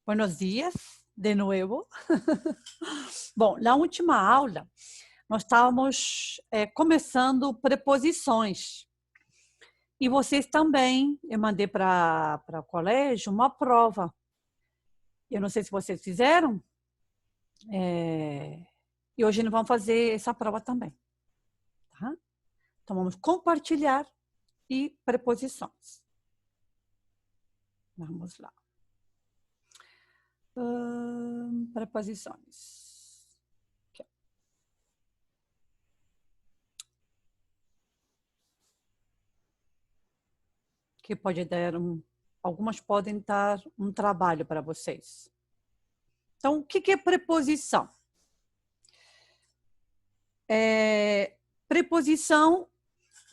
Buenos días, de nuevo. Bom, na última aula, nós estávamos começando preposições. E vocês também, eu mandei para o colégio uma prova. Eu não sei se vocês fizeram. E hoje nós vamos fazer essa prova também. Tá? Então, vamos compartilhar e preposições. Vamos lá. Preposições. Aqui. Que pode dar algumas podem dar um trabalho para vocês. Então, o que é preposição? Preposição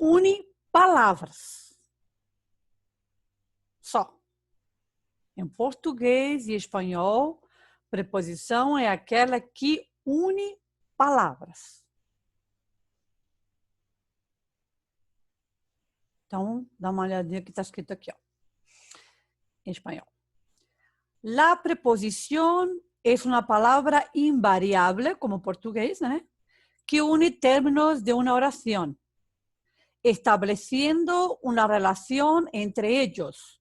une palavras. Só. Em português e espanhol, preposição é aquela que une palavras. Então, dá uma olhadinha que está escrito aqui, ó, em espanhol. La preposición es una palabra invariable, como portugués, ¿no? Que une términos de una oración, estableciendo una relación entre ellos.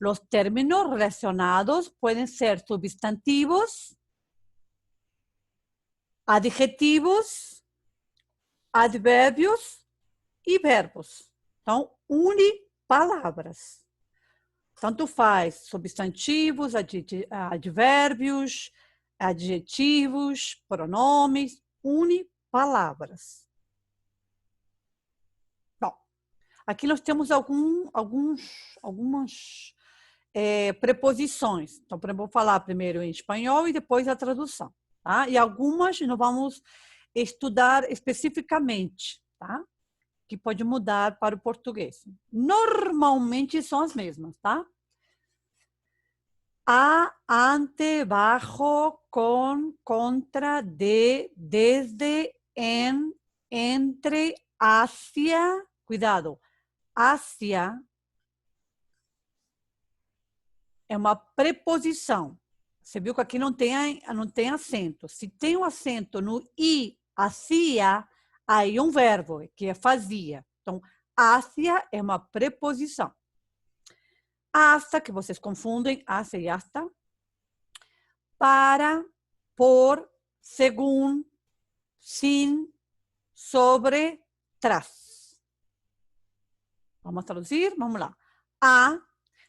Los términos relacionados pueden ser sustantivos, adjetivos, advérbios e verbos. Então, une palavras. Tanto faz substantivos, advérbios, adjetivos, pronomes, une palavras. Bom, aqui nós temos algumas preposições. Então, vou falar primeiro em espanhol e depois a tradução. Tá? E algumas nós vamos estudar especificamente, tá? Que pode mudar para o português. Normalmente são as mesmas, tá? A, ante, bajo, con, contra, de, desde, en, entre, hacia, cuidado, hacia é uma preposição. Você viu que aqui não tem acento. Se tem um acento no i, hacia, aí um verbo, que é fazia. Então, hacia é uma preposição. Hasta, que vocês confundem, hacia e hasta. Para, por, según, sin, sobre, tras. Vamos traduzir? Vamos lá. A,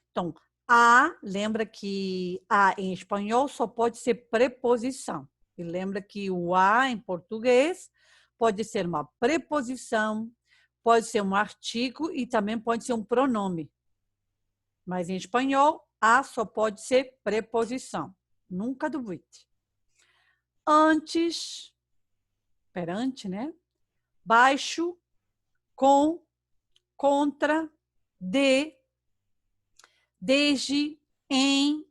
então, a, lembra que a em espanhol só pode ser preposição. E lembra que o a em português pode ser uma preposição, pode ser um artigo e também pode ser um pronome. Mas em espanhol, a só pode ser preposição. Nunca duvide. Antes, perante, né? Baixo, com, contra, de, desde, em.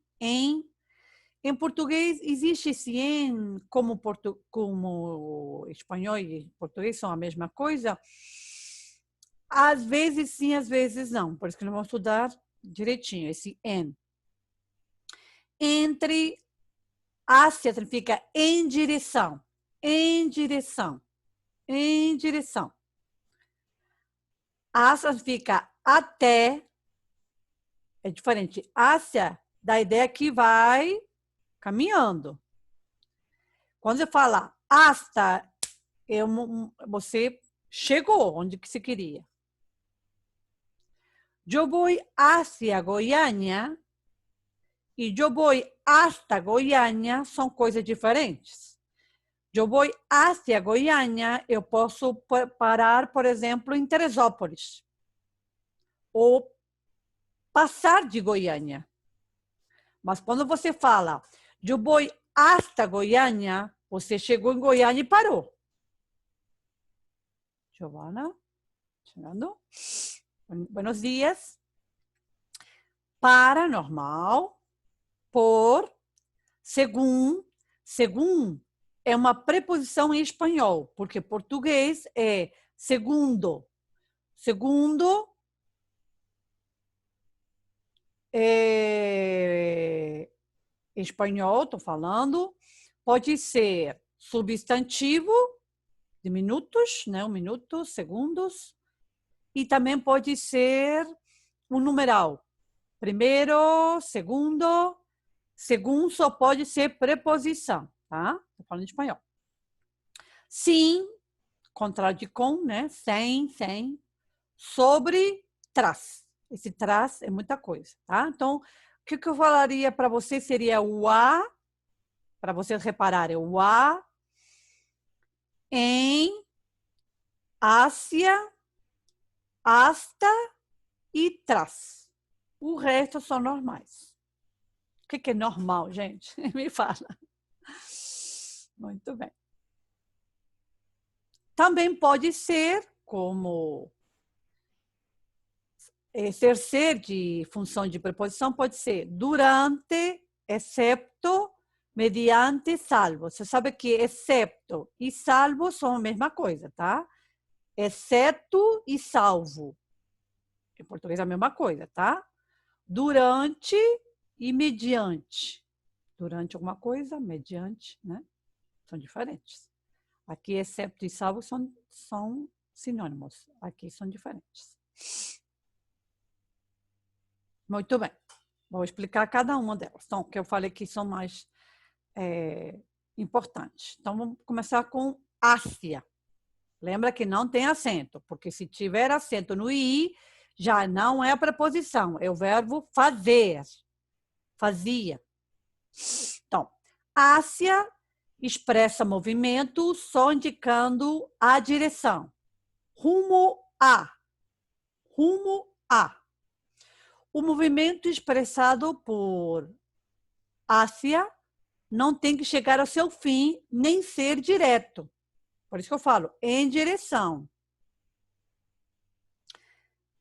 Em português, existe esse em, como espanhol e português são a mesma coisa. Às vezes sim, às vezes não. Por isso que nós vamos estudar direitinho esse en. Entre, hacia significa em direção. Em direção. Em direção. Hacia significa até. É diferente. Hacia dá a ideia que vai caminhando. Quando você fala hasta, você chegou onde que você queria. Eu vou hacia Goiânia e eu vou hasta Goiânia são coisas diferentes. Eu vou hacia Goiânia, eu posso parar, por exemplo, em Teresópolis. Ou passar de Goiânia. Mas quando você fala, eu vou hasta Goiânia, você chegou em Goiânia e parou. Giovana, chegando. Buenos dias. Para, normal. Por, según. Según é uma preposição em espanhol, porque português é segundo. Segundo Em espanhol, estou falando, pode ser substantivo de minutos, né? 1 minuto, segundos. E também pode ser um numeral. Primeiro, segundo. Segundo só pode ser preposição, tá? Estou falando em espanhol. Sim, contrário de com, né? Sem. Sobre, tras. Esse tras é muita coisa, tá? Então, o que eu falaria para você seria o a, para vocês repararem, o a em, hacia, hasta e tras. O resto são normais. O que é normal, gente? Me fala. Muito bem. Também pode ser como exercer de função de preposição, pode ser durante, excepto, mediante, salvo. Você sabe que excepto e salvo são a mesma coisa, tá? Exceto e salvo. Em português é a mesma coisa, tá? Durante e mediante. Durante alguma coisa, mediante, né? São diferentes. Aqui, excepto e salvo são sinônimos. Aqui são diferentes. Muito bem. Vou explicar cada uma delas. Então, que eu falei que são mais importantes. Então, vamos começar com hacia. Lembra que não tem acento, porque se tiver acento no i, já não é a preposição, é o verbo fazer. Fazia. Então, hacia expressa movimento só indicando a direção. Rumo a. Rumo a. O movimento expressado por hacia não tem que chegar ao seu fim, nem ser direto. Por isso que eu falo, em direção.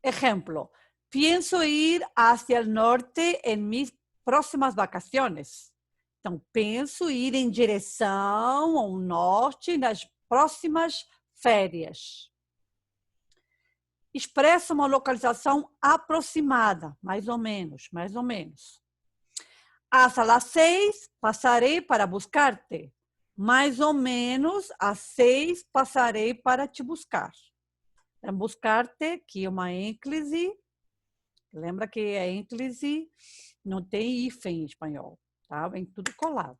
Exemplo, pienso ir hacia el norte en mis próximas vacaciones. Então, penso ir em direção ao norte nas próximas férias. Expressa uma localização aproximada, mais ou menos, mais ou menos. Hasta las 6 passarei para buscar-te. Mais ou menos às 6 passarei para te buscar. Buscar-te, que é uma ênclise. Lembra que a ênclise não tem hífen em espanhol, tá? Vem tudo colado.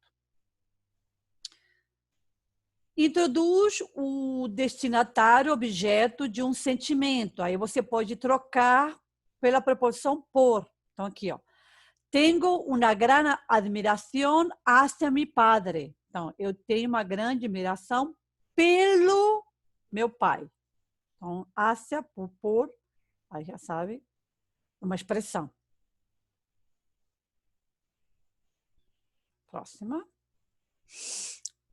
Introduz o destinatário objeto de um sentimento. Aí você pode trocar pela preposição por. Então, aqui, ó. Tenho uma grande admiração hacia mi padre. Então, eu tenho uma grande admiração pelo meu pai. Então, hacia, por, aí já sabe, uma expressão. Próxima.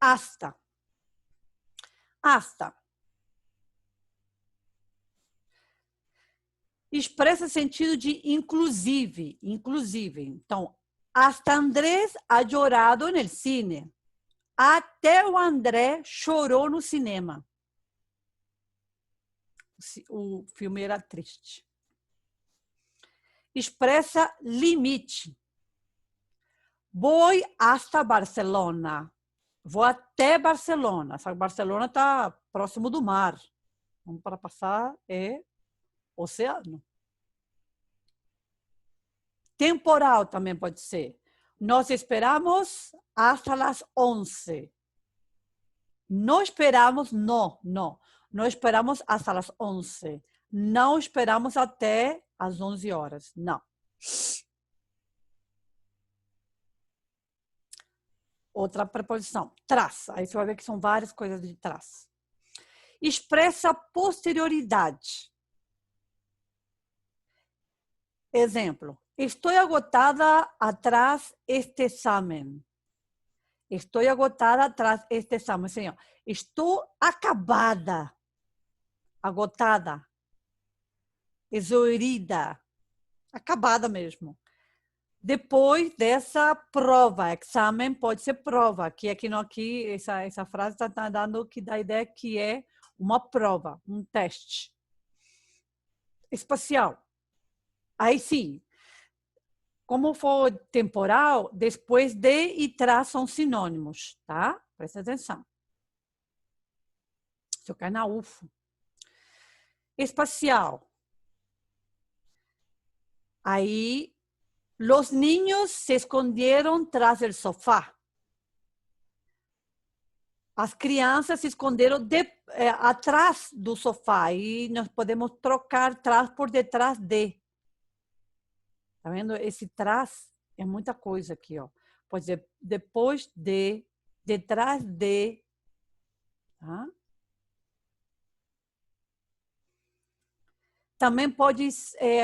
Hasta. Hasta. Expressa sentido de inclusive. Inclusive. Então, hasta Andrés ha llorado no cine. Até o André chorou no cinema. O filme era triste. Expressa limite. Vou hasta Barcelona. Vou até Barcelona. Essa Barcelona está próximo do mar. Vamos para passar oceano. Temporal também pode ser. Nós esperamos hasta las 11. Não esperamos, não. Não esperamos hasta las 11. Não esperamos até as 11 horas. Não. Outra preposição, tras. Aí você vai ver que são várias coisas de tras. Expressa posterioridade. Exemplo, estou agotada atrás este exame. Estou agotada atrás este exame. Assim, ó, estou acabada, agotada, exaurida, acabada mesmo. Depois dessa prova, exame pode ser prova, que aqui essa frase está dando que dá a ideia que é uma prova, um teste espacial. Aí sim, como for temporal, depois de e tras são sinônimos, tá? Presta atenção. Se eu cair na UFO. Espacial. Aí, los niños se escondieron tras del sofá. As crianças se esconderam atrás do sofá. E nós podemos trocar trás por detrás de. Tá vendo? Esse trás é muita coisa aqui, ó. Pode dizer depois de, detrás de. Tá? Também pode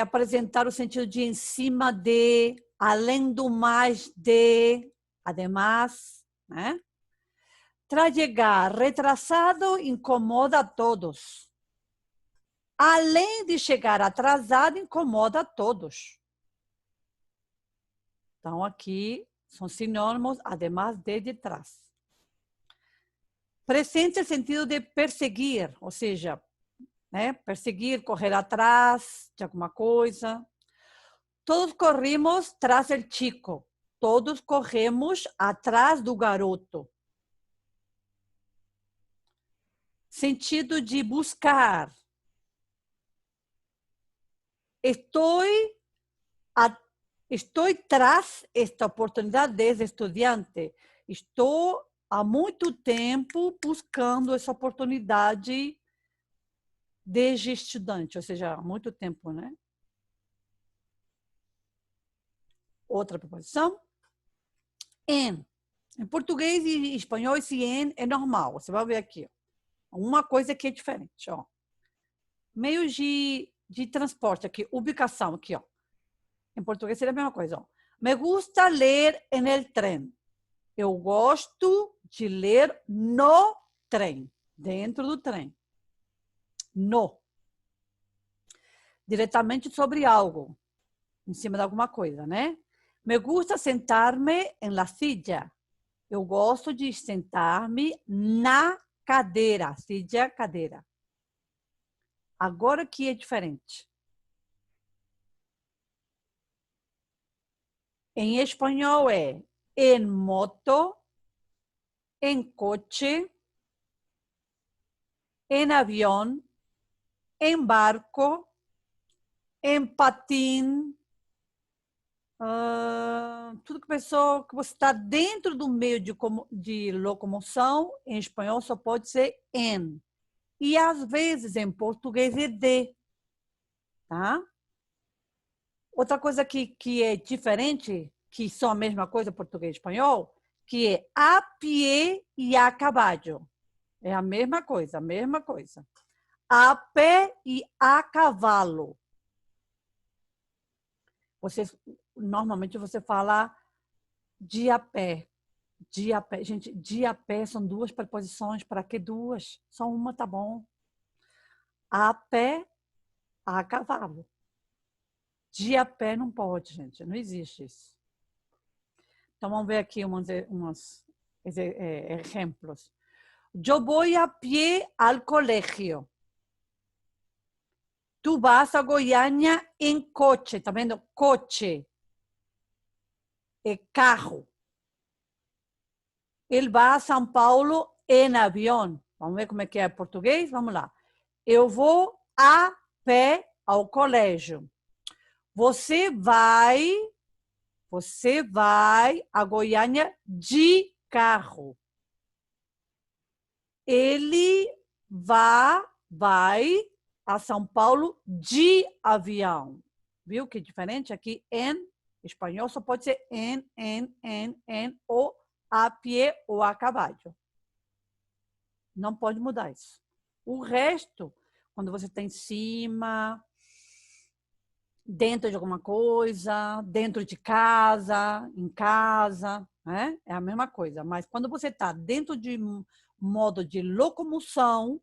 apresentar o sentido de em cima de, além do mais de, además, né? Tras llegar retrasado, incomoda a todos. Além de chegar atrasado, incomoda a todos. Então, aqui são sinônimos, además de trás. Presente é o sentido de perseguir, ou seja, né, perseguir, correr atrás de alguma coisa. Todos corrimos tras el chico. Todos corremos atrás do garoto. Sentido de buscar. Estou tras esta oportunidade desde estudante. Estou há muito tempo buscando essa oportunidade desde estudante, ou seja, há muito tempo, né? Outra preposição. En. Em português e espanhol, esse en é normal. Você vai ver aqui. Uma coisa que é diferente, ó. Meios de transporte aqui, ubicação aqui, ó. Em português seria a mesma coisa, ó. Me gusta ler en el tren. Eu gosto de ler no trem, dentro do trem. No. Diretamente sobre algo, em cima de alguma coisa, né? Me gusta sentar-me en la silla. Eu gosto de sentar-me na cadeira, silla, cadeira. Agora que é diferente. Em espanhol é en moto, en coche, en avión, en barco, en patim, tudo que você está dentro do meio de locomoção, em espanhol só pode ser en. E às vezes em português é de, tá? Outra coisa que é diferente, que são a mesma coisa português e espanhol, que é a pé e a caballo. É a mesma coisa, a mesma coisa. A pé e a cavalo. Normalmente você fala de a pé. De a pé. Gente, de a pé são duas preposições. Para que duas? Só uma tá bom. A pé, a cavalo. De a pé não pode, gente. Não existe isso. Então, vamos ver aqui unos ejemplos. Yo voy a pie al colegio. Tu vas a Goiânia em coche. Tá vendo? Coche. É carro. Ele vai a São Paulo em avião. Vamos ver como é que é português? Vamos lá. Eu vou a pé ao colégio. Você vai a Goiânia de carro. Ele vai a São Paulo de avião. Viu que diferente? Aqui, em espanhol, só pode ser en, ou a pé ou a cavalo. Não pode mudar isso. O resto, quando você está em cima, dentro de alguma coisa, dentro de casa, em casa, né? É a mesma coisa. Mas quando você está dentro de modo de locomoção,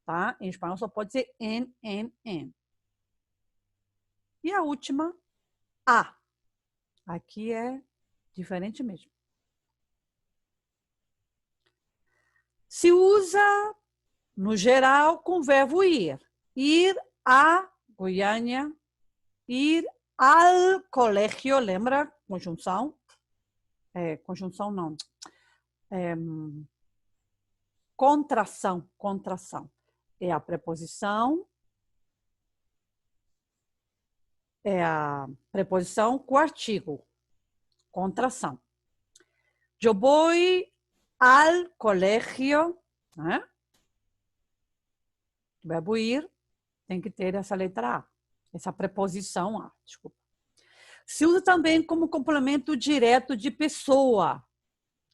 tá? Em espanhol só pode ser en. E a última, a. Aqui é diferente mesmo. Se usa, no geral, com o verbo ir. Ir a Goiânia, ir al colegio, lembra? Conjunção. Conjunção não. Contração, contração. É a preposição. É a preposição com artigo. Contração. Eu vou al colegio, né? O verbo ir tem que ter essa letra A, essa preposição A, desculpa. Se usa também como complemento direto de pessoa,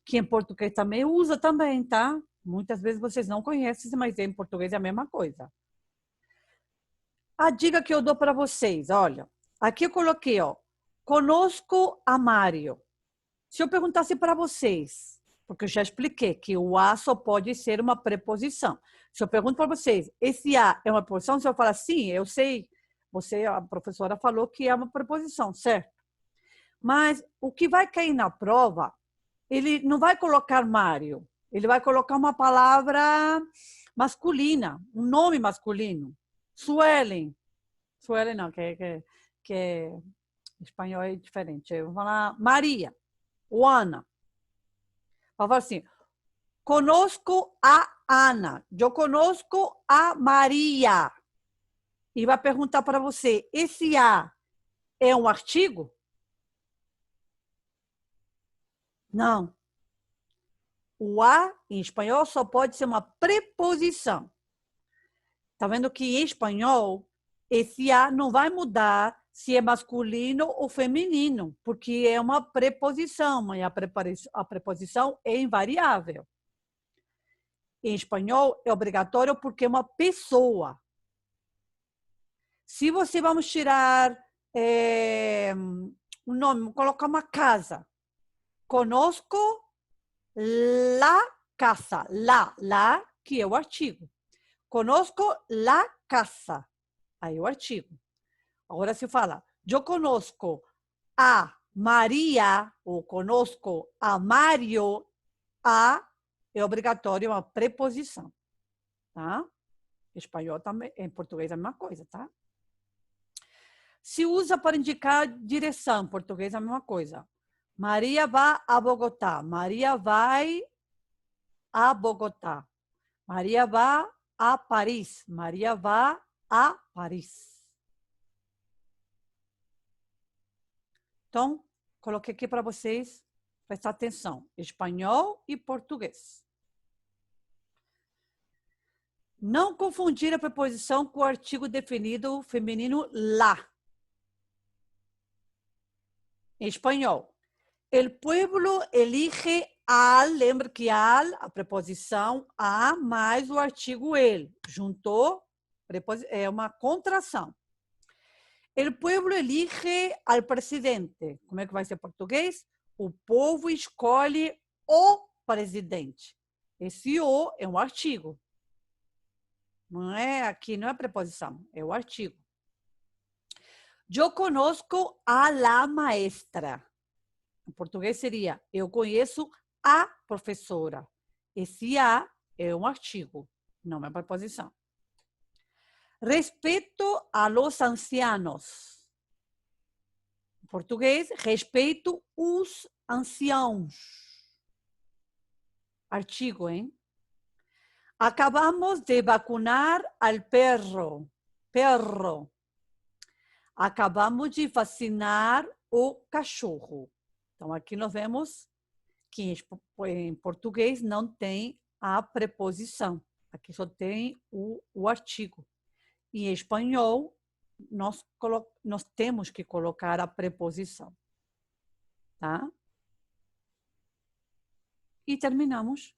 que em português também usa também, tá? Muitas vezes vocês não conhecem, mas em português é a mesma coisa. A dica que eu dou para vocês, olha, aqui eu coloquei, ó, conosco a Mário. Se eu perguntasse para vocês, porque eu já expliquei que o a só pode ser uma preposição. Se eu pergunto para vocês, esse a é uma preposição? Se eu falar sim, eu sei, a professora falou que é uma preposição, certo? Mas o que vai cair na prova, ele não vai colocar Mário, ele vai colocar uma palavra masculina, um nome masculino. Suelen. Suelen não, que espanhol é diferente. Eu vou falar Maria. O Ana. Vai falar assim, conosco a Ana, eu conosco a Maria. E vai perguntar para você, esse a é um artigo? Não. O a, em espanhol, só pode ser uma preposição. Tá vendo que em espanhol, esse a não vai mudar se é masculino ou feminino, porque é uma preposição, e a preposição é invariável. Em espanhol, é obrigatório porque é uma pessoa. Se você vamos tirar um nome, colocar uma casa, conosco la casa, lá, que é o artigo. Conosco la casa, aí é o artigo. Agora se fala, eu conosco a Maria, ou conosco a Mário, a é obrigatório, é uma preposição, tá? Em espanhol também, em português é a mesma coisa, tá? Se usa para indicar direção, em português é a mesma coisa. Maria vai a Bogotá, Maria vai a Bogotá. Maria vai a Paris, Maria vai a Paris. Então, coloquei aqui para vocês prestar atenção. Espanhol e português. Não confundir a preposição com o artigo definido feminino lá. Em espanhol, el pueblo elige al, lembra que al, a preposição a mais o artigo el, juntou, é uma contração. El pueblo elige al presidente. Como é que vai ser em português? O povo escolhe o presidente. Esse o é um artigo. Não é aqui, não é preposição, é o artigo. Eu conozco a la maestra. Em português seria, eu conheço a professora. Esse a é um artigo, não é preposição. Respeito a los ancianos. Em português, respeito os anciãos. Artigo, hein? Acabamos de vacunar al perro. Perro. Acabamos de vacinar o cachorro. Então, aqui nós vemos que em português não tem a preposição. Aqui só tem o artigo. E em espanhol, nós temos que colocar a preposição. Tá? E terminamos.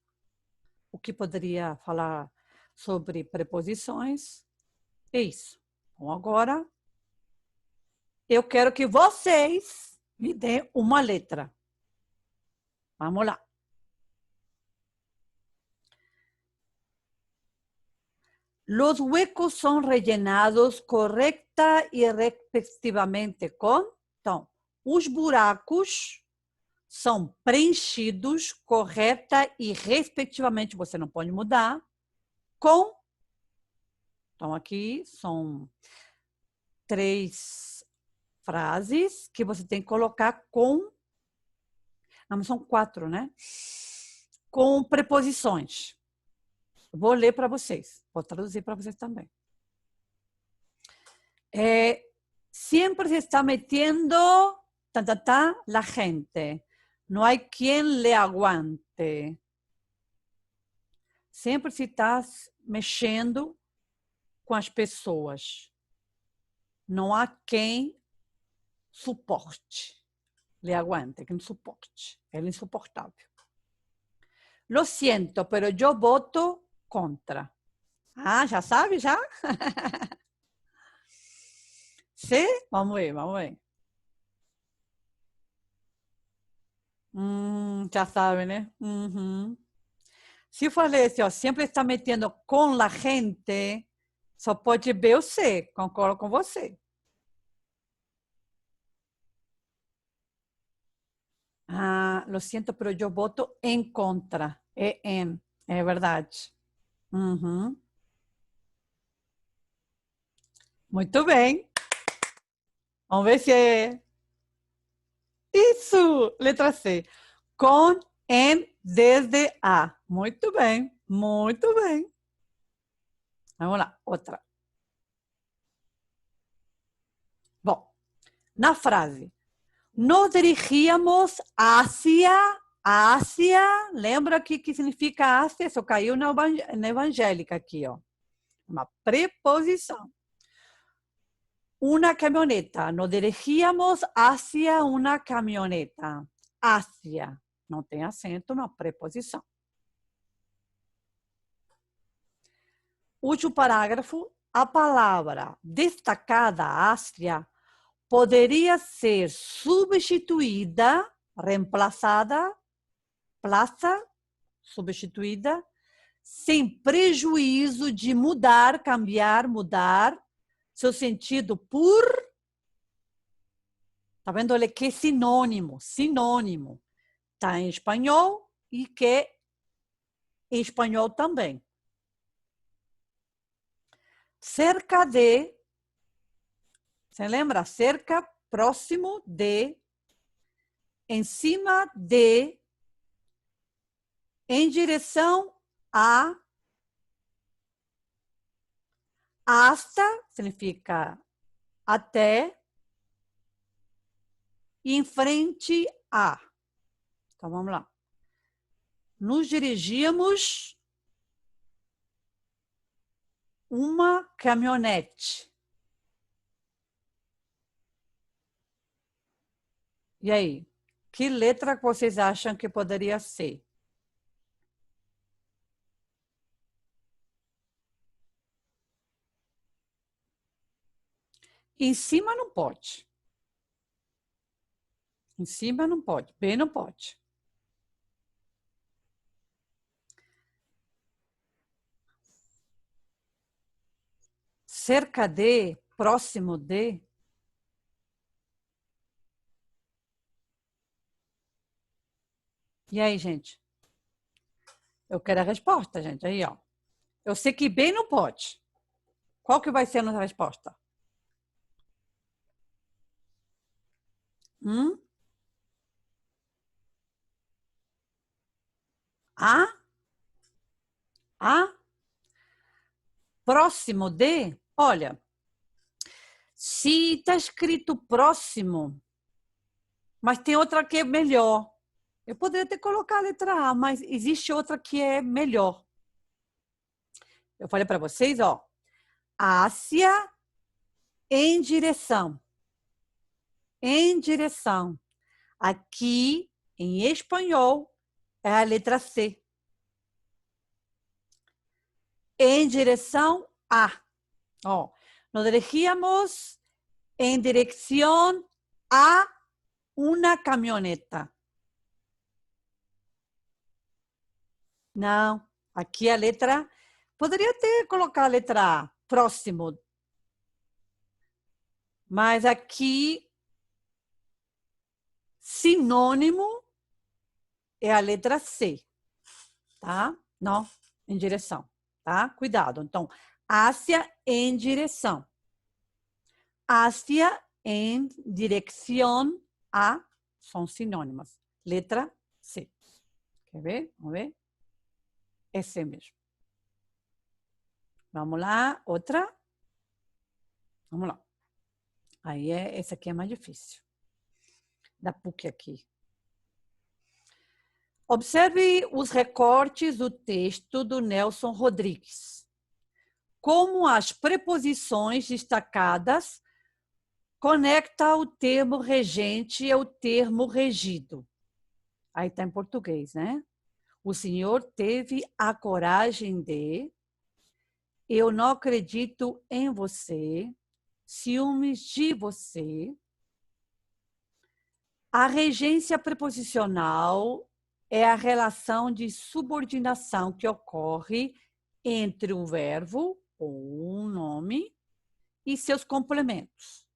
O que poderia falar sobre preposições é isso. Então, agora, eu quero que vocês me deem uma letra. Vamos lá. Los huecos son rellenados correcta e respectivamente com. Então, os buracos são preenchidos correta e respectivamente, você não pode mudar, com. Então, aqui são 3 frases que você tem que colocar com... Não, são 4, né? Com preposições. Vou ler para vocês. Vou traduzir para vocês também. Siempre se está metiendo la gente. No hay quien le aguante. Sempre se está mexendo com as pessoas. Não há quem suporte. Le aguante, quem suporte. Ele é insuportável. Lo siento, pero yo voto contra. Ah, já sabe, já? Sim? Vamos ver, vamos ver. Já sabe, né? Uhum. Se eu falei assim, ó, sempre está metendo com la gente, só pode B ou C. Concordo com você. Ah, lo siento, pero yo voto en contra. É verdade. Uhum. Muito bem. Vamos ver se é... Isso! Letra C. Com, em, desde, a. Muito bem. Muito bem. Vamos lá, outra. Bom, na frase, nos dirigíamos hacia, lembra que significa hacia? Só caiu na evangélica aqui, ó. Uma preposição. Una camioneta, nos dirigíamos hacia una camioneta. Hacia, não tem acento, uma preposição. Último parágrafo, a palavra destacada, hacia, poderia ser substituída, reemplazada, plaza, substituída, sem prejuízo de mudar, cambiar, mudar seu sentido por... Tá vendo? Olha que sinônimo, sinônimo. Tá em espanhol e que em espanhol também. Cerca de... Você lembra? Cerca, próximo de, em cima de, em direção a, hasta, significa até, e em frente a. Então, vamos lá. Nos dirigíamos uma caminhonete. E aí? Que letra vocês acham que poderia ser? Em cima não pode. Em cima não pode. B não pode. Cerca de, próximo de. E aí, gente? Eu quero a resposta, gente. Aí, ó. Eu sei que B não pode. Qual que vai ser a nossa resposta? A? A? Próximo de? Olha, se está escrito próximo, mas tem outra que é melhor. Eu poderia ter colocado a letra A, mas existe outra que é melhor. Eu falei para vocês, ó. Hacia, em direção. Em direção. Aqui, em espanhol, é a letra C. En direção a. Ó, nos dirigíamos en dirección a una camioneta. Não, aqui a letra... Poderia ter colocado a letra A, próximo. Mas aqui, sinônimo é a letra C, tá? Não, em direção, tá? Cuidado. Então, hacia, em direção. Hacia, em direção a são sinônimas. Letra C. Quer ver? Vamos ver? É C mesmo. Vamos lá, outra. Vamos lá. Aí, essa aqui é mais difícil. Da PUC aqui. Observe os recortes do texto do Nelson Rodrigues. Como as preposições destacadas conectam o termo regente ao termo regido. Aí está em português, né? O senhor teve a coragem de... Eu não acredito em você. Ciúmes de você. A regência preposicional é a relação de subordinação que ocorre entre um verbo ou um nome e seus complementos.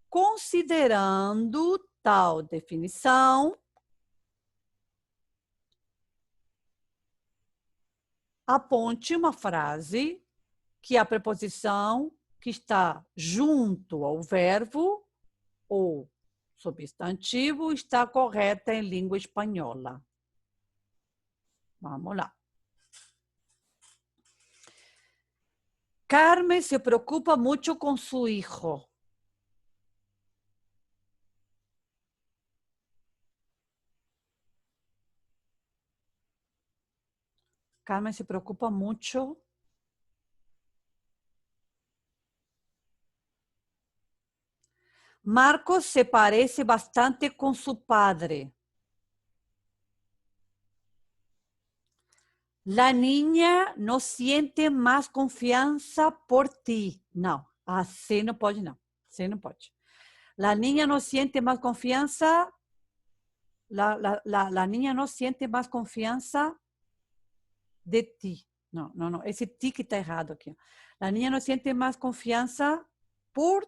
Considerando tal definição, aponte uma frase que a preposição que está junto ao verbo ou substantivo está correta em língua espanhola. Vamos lá. Carmen se preocupa mucho con su hijo. Carmen se preocupa mucho. Marcos se parece bastante con su padre. La niña no siente más confianza por ti. Não, assim não pode, não. Assim não pode. La niña no siente más confianza. La niña no siente más confianza de ti. Não, não, não. Esse ti que está errado aqui. La niña no siente más confianza por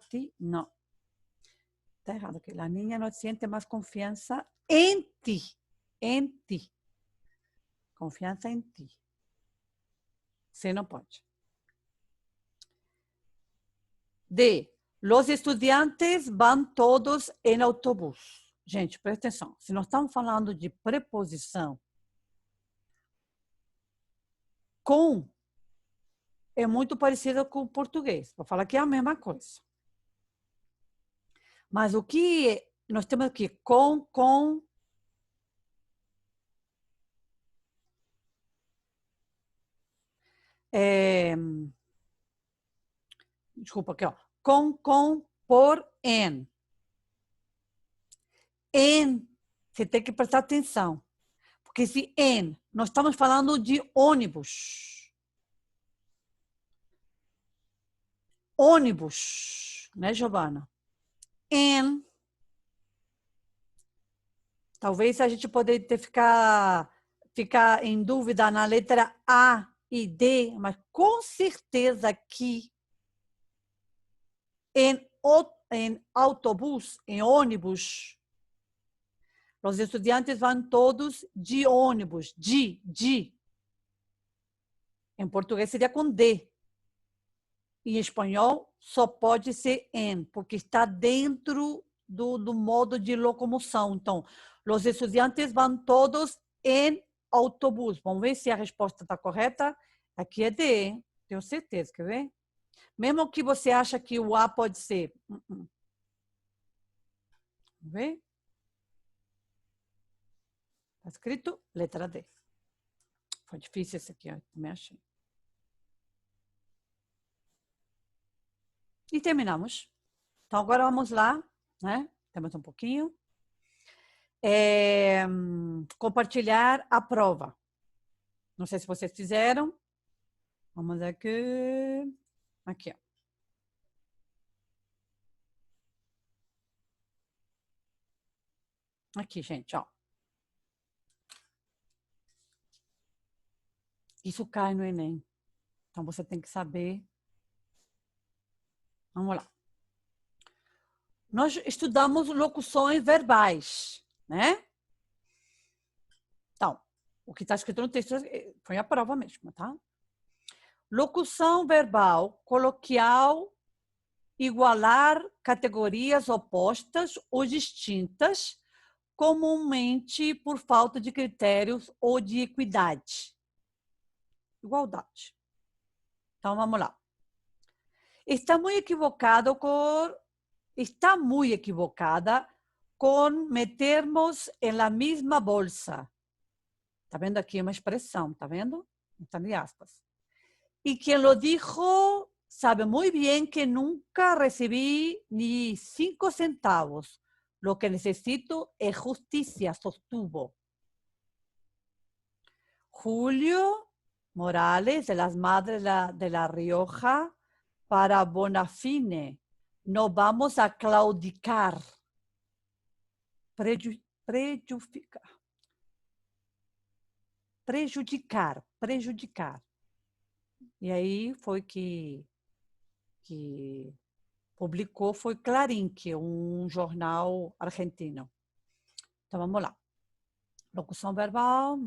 ti. Não. Está errado aqui. La niña no siente más confianza en ti. En ti. Confiança em ti. Você não pode. D. Los estudiantes van todos em autobús. Gente, presta atenção. Se nós estamos falando de preposição, com é muito parecida com o português. Vou falar que é a mesma coisa. Mas o que nós temos aqui? Com... Desculpa aqui, ó. Com, por, em. Em, você tem que prestar atenção. Porque se em, nós estamos falando de ônibus. Ônibus, né, Giovana? Em. Talvez a gente poderia ficar em dúvida na letra A e D, mas com certeza que em autobús, em ônibus, os estudantes vão todos de ônibus, de. Em português seria com D. Em espanhol só pode ser em, porque está dentro do modo de locomoção. Então, os estudantes vão todos em autobús. Vamos ver se a resposta está correta. Aqui é D, tenho certeza, quer ver? Mesmo que você acha que o A pode ser. Vamos ver? Está escrito letra D. Foi difícil esse aqui, eu também achei. E terminamos. Então, agora vamos lá, né? Temos um pouquinho. Compartilhar a prova. Não sei se vocês fizeram. Vamos aqui. Aqui, ó. Aqui, gente, ó. Isso cai no Enem. Então, você tem que saber. Vamos lá. Nós estudamos locuções verbais, né? Então, o que está escrito no texto foi a prova mesmo, tá? Locução verbal coloquial igualar categorias opostas ou distintas, comumente por falta de critérios ou de equidade. Igualdade. Então, vamos lá. Está muito equivocada com metermos em la misma bolsa. Está vendo aqui uma expressão, está vendo? Está em aspas. Y quien lo dijo sabe muy bien que nunca recibí ni 5 centavos. Lo que necesito es justicia, sostuvo. Julio Morales, de las Madres de la Rioja, para Bonafine. No vamos a claudicar. Prejudicar. E aí foi que publicou, foi Clarín, que é um jornal argentino. Então, vamos lá. Locução verbal.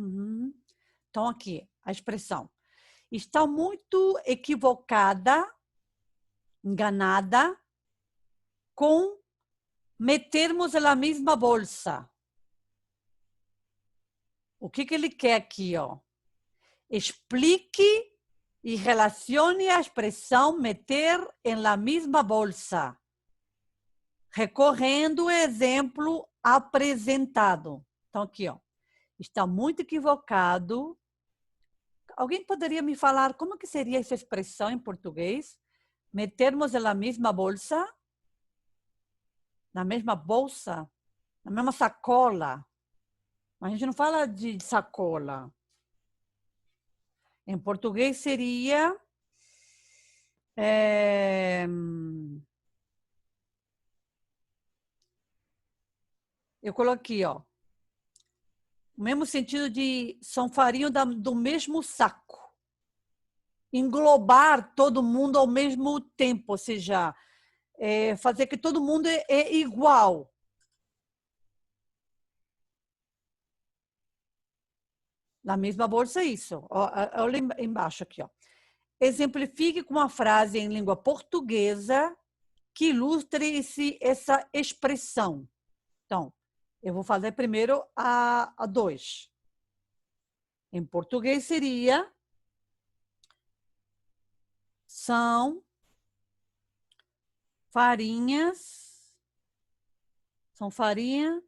Então, aqui, a expressão. Está muito equivocada, enganada, com metermos na mesma bolsa. O que ele quer aqui, ó? Explique e relacione a expressão meter em la mesma bolsa, recorrendo ao exemplo apresentado. Então, aqui, ó, está muito equivocado. Alguém poderia me falar como que seria essa expressão em português? Metermos em la mesma bolsa? Na mesma bolsa? Na mesma sacola? Mas a gente não fala de sacola. Em português seria... Eu coloquei, ó. O mesmo sentido de são farinha do mesmo saco. Englobar todo mundo ao mesmo tempo, ou seja, fazer que todo mundo é igual. Na mesma bolsa, isso. Olha embaixo aqui, ó. Exemplifique com uma frase em língua portuguesa que ilustre essa expressão. Então, eu vou fazer primeiro a 2. Em português seria: são farinhas, são farinha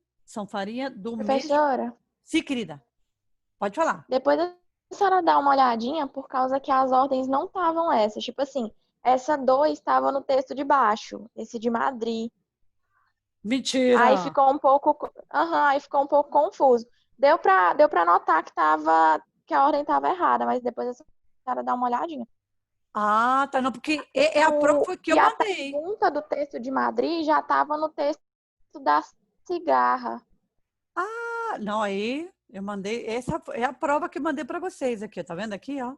do mesmo... Professora, Sim, querida. Pode falar. depois a senhora dá uma olhadinha por causa que as ordens não estavam essas. Tipo assim, essa 2 estava no texto de baixo, esse de Madrid. Aí Mentira! ficou um pouco, aí ficou um pouco confuso. Deu para notar que a ordem estava errada, mas depois a senhora dá uma olhadinha. Ah, tá. Não, porque é a prova que eu E a mandei. pergunta do texto de Madrid já estava no texto da cigarra. Ah, não, aí eu mandei. Essa é a prova que eu mandei para vocês aqui. Tá vendo aqui, ó?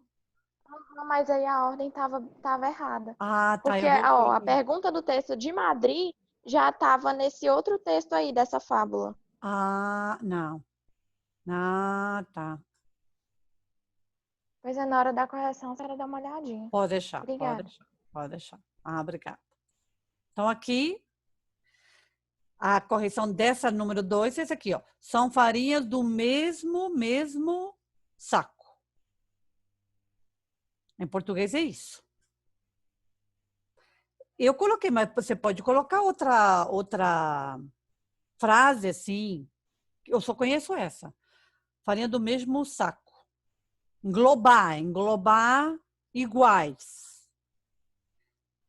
Mas aí a ordem estava errada. Ah, tá. Porque Eu vou ó, a corrigir. pergunta do texto de Madrid já estava nesse outro texto aí dessa fábula. Ah, não. Ah, tá. Pois é, na hora da correção, a senhora dá uma olhadinha. Pode deixar, pode Obrigada. deixar, pode deixar. Ah, obrigada. Então, aqui, a correção dessa número 2 é essa aqui, ó. São farinhas do mesmo saco. Em português é isso. Eu coloquei, mas você pode colocar outra frase assim. Eu só conheço essa. Farinha do mesmo saco. Englobar iguais.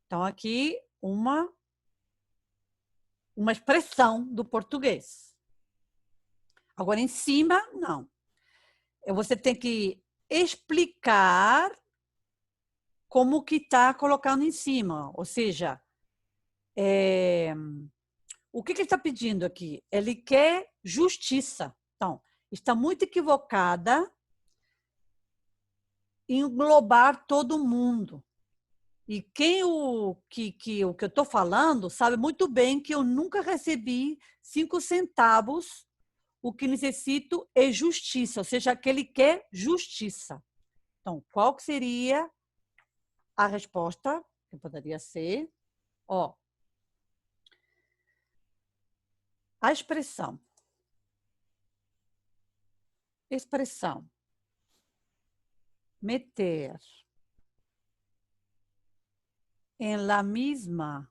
Então, aqui, uma expressão do português. Agora, em cima, não. Você tem que explicar como que está colocando em cima. Ou seja, o que ele está pedindo aqui? Ele quer justiça. Então, está muito equivocada em englobar todo mundo. E o que eu estou falando sabe muito bem que eu nunca recebi 5 centavos. O que necessito é justiça, ou seja, que ele quer justiça. Então, qual que seria a resposta? Que poderia ser Ó, a expressão meter en la misma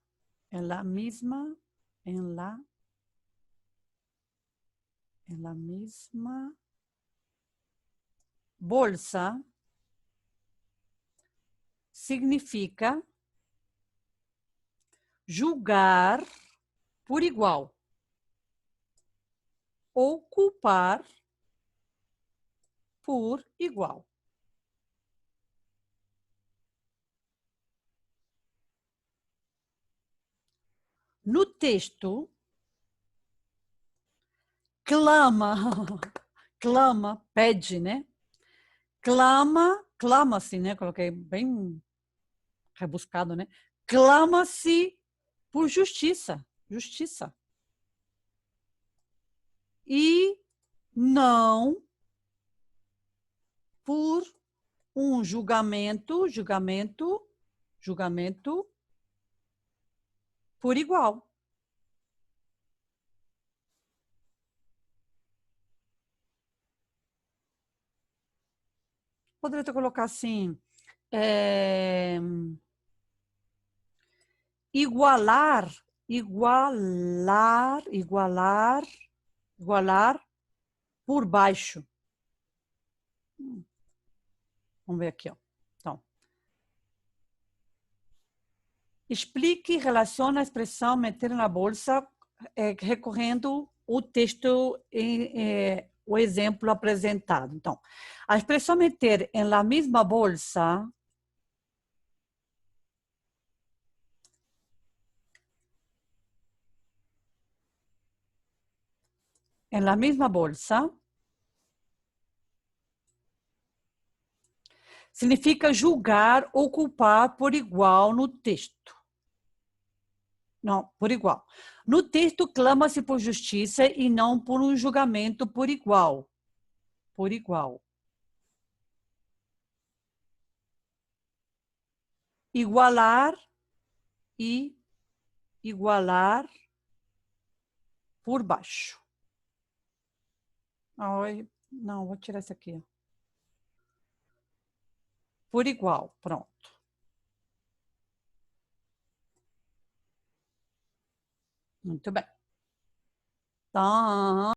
bolsa significa julgar por igual ou culpar por igual. No texto, clama, pede, né? Clama-se, né? Coloquei bem rebuscado, né? Clama-se por justiça. E não por um julgamento por igual. Poderia até colocar assim, igualar por baixo. Vamos ver aqui, ó. Então, explique e relacione a expressão meter na bolsa recorrendo o texto, o exemplo apresentado. Então, a expressão meter em la mesma bolsa significa julgar ou culpar por igual no texto. Não, por igual. No texto, clama-se por justiça e não por um julgamento por igual. Por igual. Igualar e igualar por baixo. Não, vou tirar isso aqui. Por igual, pronto. Muito bem. Então,